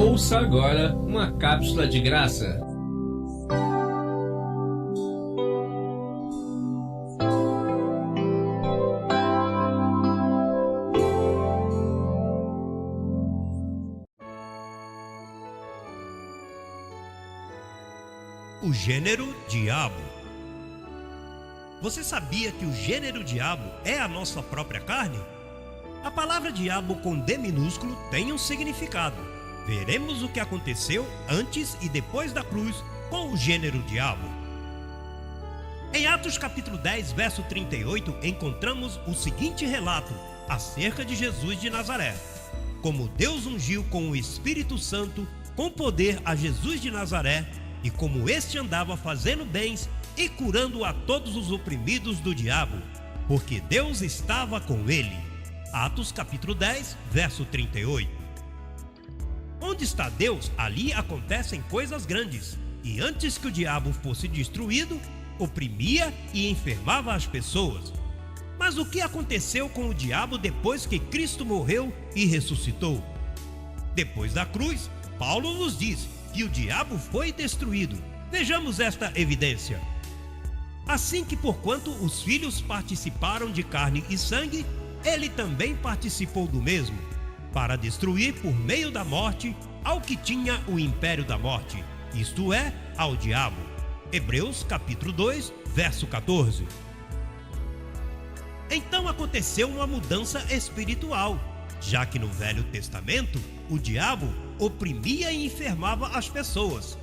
Ouça agora uma cápsula de graça. O gênero diabo. Você sabia que o gênero diabo é a nossa própria carne? A palavra diabo com D minúsculo tem um significado. Veremos o que aconteceu antes e depois da cruz com o gênero diabo. Em Atos capítulo 10, verso 38, encontramos o seguinte relato acerca de Jesus de Nazaré. Como Deus ungiu com o Espírito Santo com poder a Jesus de Nazaré, e como este andava fazendo bens e curando a todos os oprimidos do diabo, porque Deus estava com ele. Atos capítulo 10, verso 38. Onde está Deus, ali acontecem coisas grandes. E antes que o diabo fosse destruído, oprimia e enfermava as pessoas. Mas o que aconteceu com o diabo depois que Cristo morreu e ressuscitou? Depois da cruz, Paulo nos diz que o diabo foi destruído. Vejamos esta evidência. Assim que porquanto os filhos participaram de carne e sangue, ele também participou do mesmo, para destruir por meio da morte ao que tinha o império da morte, isto é, ao diabo. Hebreus capítulo 2, verso 14. Então aconteceu uma mudança espiritual, já que no Velho Testamento o diabo oprimia e enfermava as pessoas.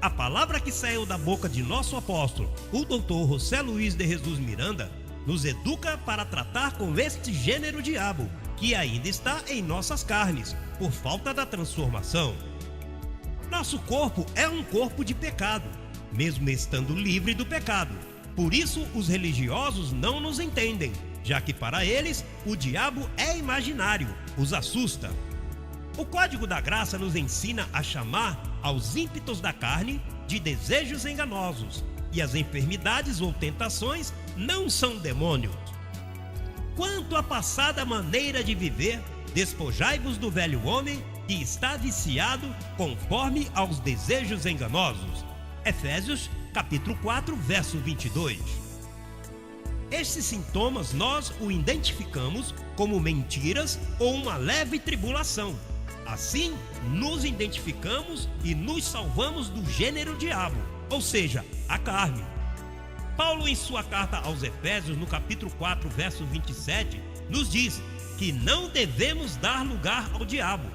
A palavra que saiu da boca de nosso apóstolo, o Dr. José Luiz de Jesus Miranda, nos educa para tratar com este gênero diabo, que ainda está em nossas carnes, por falta da transformação. Nosso corpo é um corpo de pecado, mesmo estando livre do pecado. Por isso os religiosos não nos entendem, já que para eles o diabo é imaginário, os assusta. O Código da Graça nos ensina a chamar aos ímpetos da carne de desejos enganosos, e as enfermidades ou tentações não são demônios. Quanto à passada maneira de viver, despojai-vos do velho homem que está viciado conforme aos desejos enganosos. Efésios capítulo 4, verso 22. Estes sintomas nós o identificamos como mentiras ou uma leve tribulação. Assim, nos identificamos e nos salvamos do gênero diabo, ou seja, a carne. Paulo, em sua carta aos Efésios, no capítulo 4, verso 27, nos diz que não devemos dar lugar ao diabo.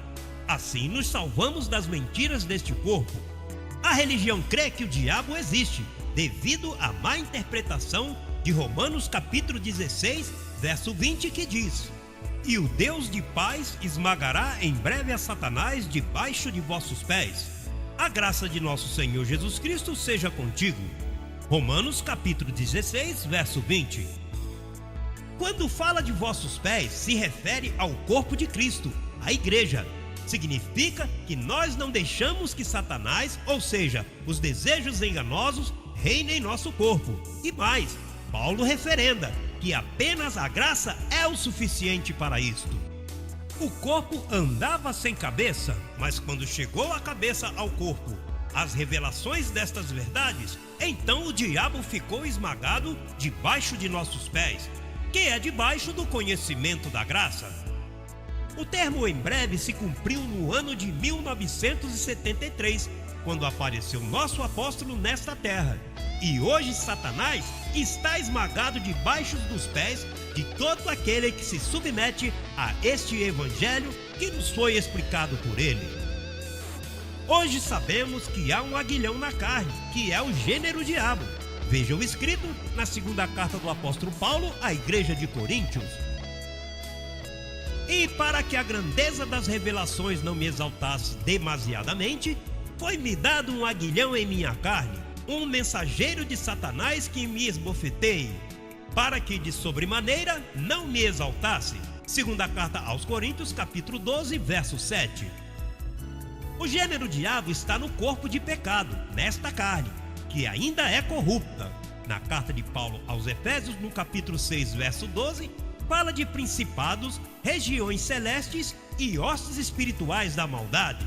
Assim, nos salvamos das mentiras deste corpo. A religião crê que o diabo existe, devido à má interpretação de Romanos capítulo 16, verso 20, que diz: E o Deus de paz esmagará em breve a Satanás debaixo de vossos pés. A graça de nosso Senhor Jesus Cristo seja contigo. Romanos capítulo 16, verso 20. Quando fala de vossos pés, se refere ao corpo de Cristo, a igreja. Significa que nós não deixamos que Satanás, ou seja, os desejos enganosos, reinem em nosso corpo. E mais, Paulo referenda que apenas a graça é o suficiente para isto. O corpo andava sem cabeça, mas quando chegou a cabeça ao corpo, as revelações destas verdades, então o diabo ficou esmagado debaixo de nossos pés, que é debaixo do conhecimento da graça. O termo em breve se cumpriu no ano de 1973, quando apareceu nosso apóstolo nesta terra. E hoje Satanás está esmagado debaixo dos pés de todo aquele que se submete a este evangelho que nos foi explicado por ele. Hoje sabemos que há um aguilhão na carne, que é o gênero diabo. Veja o escrito na segunda carta do apóstolo Paulo à igreja de Coríntios. E para que a grandeza das revelações não me exaltasse demasiadamente, foi-me dado um aguilhão em minha carne, um mensageiro de Satanás que me esbofeteie, para que de sobremaneira não me exaltasse. Segunda carta aos Coríntios, capítulo 12, verso 7. O gênero diabo está no corpo de pecado, nesta carne, que ainda é corrupta. Na carta de Paulo aos Efésios, no capítulo 6, verso 12, fala de principados, regiões celestes e hostes espirituais da maldade.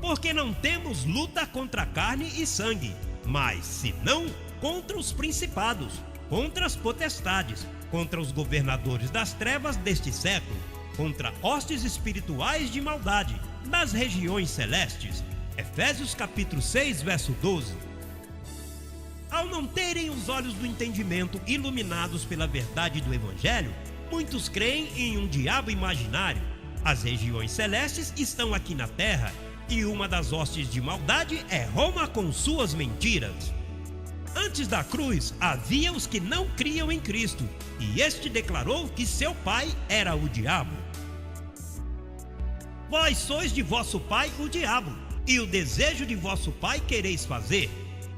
Porque não temos luta contra carne e sangue, mas senão contra os principados, contra as potestades, contra os governadores das trevas deste século, contra hostes espirituais de maldade nas regiões celestes. Efésios capítulo 6, verso 12. Ao não terem os olhos do entendimento iluminados pela verdade do Evangelho, muitos creem em um diabo imaginário. As regiões celestes estão aqui na terra, e uma das hostes de maldade é Roma com suas mentiras. Antes da cruz, havia os que não criam em Cristo, e este declarou que seu pai era o diabo. Vós sois de vosso pai o diabo, e o desejo de vosso pai quereis fazer.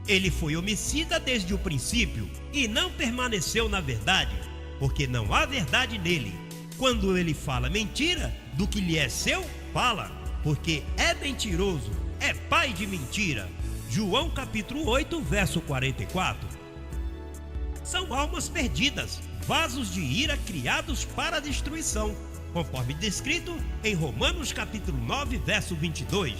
Ele foi homicida desde o princípio, e não permaneceu na verdade, porque não há verdade nele. Quando ele fala mentira, do que lhe é seu, fala, porque é mentiroso, é pai de mentira. João capítulo 8, verso 44. São almas perdidas, vasos de ira criados para a destruição, conforme descrito em Romanos capítulo 9, verso 22.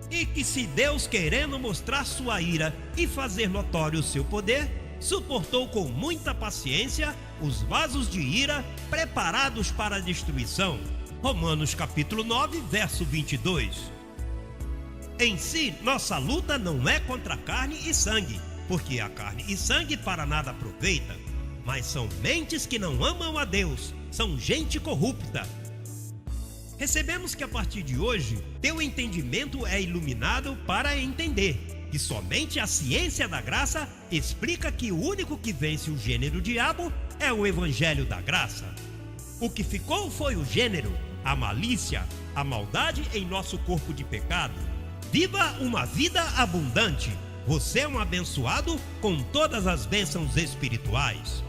E que se Deus, querendo mostrar sua ira e fazer notório o seu poder, suportou com muita paciência os vasos de ira preparados para a destruição. Romanos capítulo 9, verso 22. Em si, nossa luta não é contra carne e sangue, porque a carne e sangue para nada aproveita, mas são mentes que não amam a Deus, são gente corrupta. Recebemos que a partir de hoje, teu entendimento é iluminado para entender que somente a ciência da graça explica que o único que vence o gênero diabo é o Evangelho da graça. O que ficou foi o gênero, a malícia, a maldade em nosso corpo de pecado. Viva uma vida abundante. Você é um abençoado com todas as bênçãos espirituais.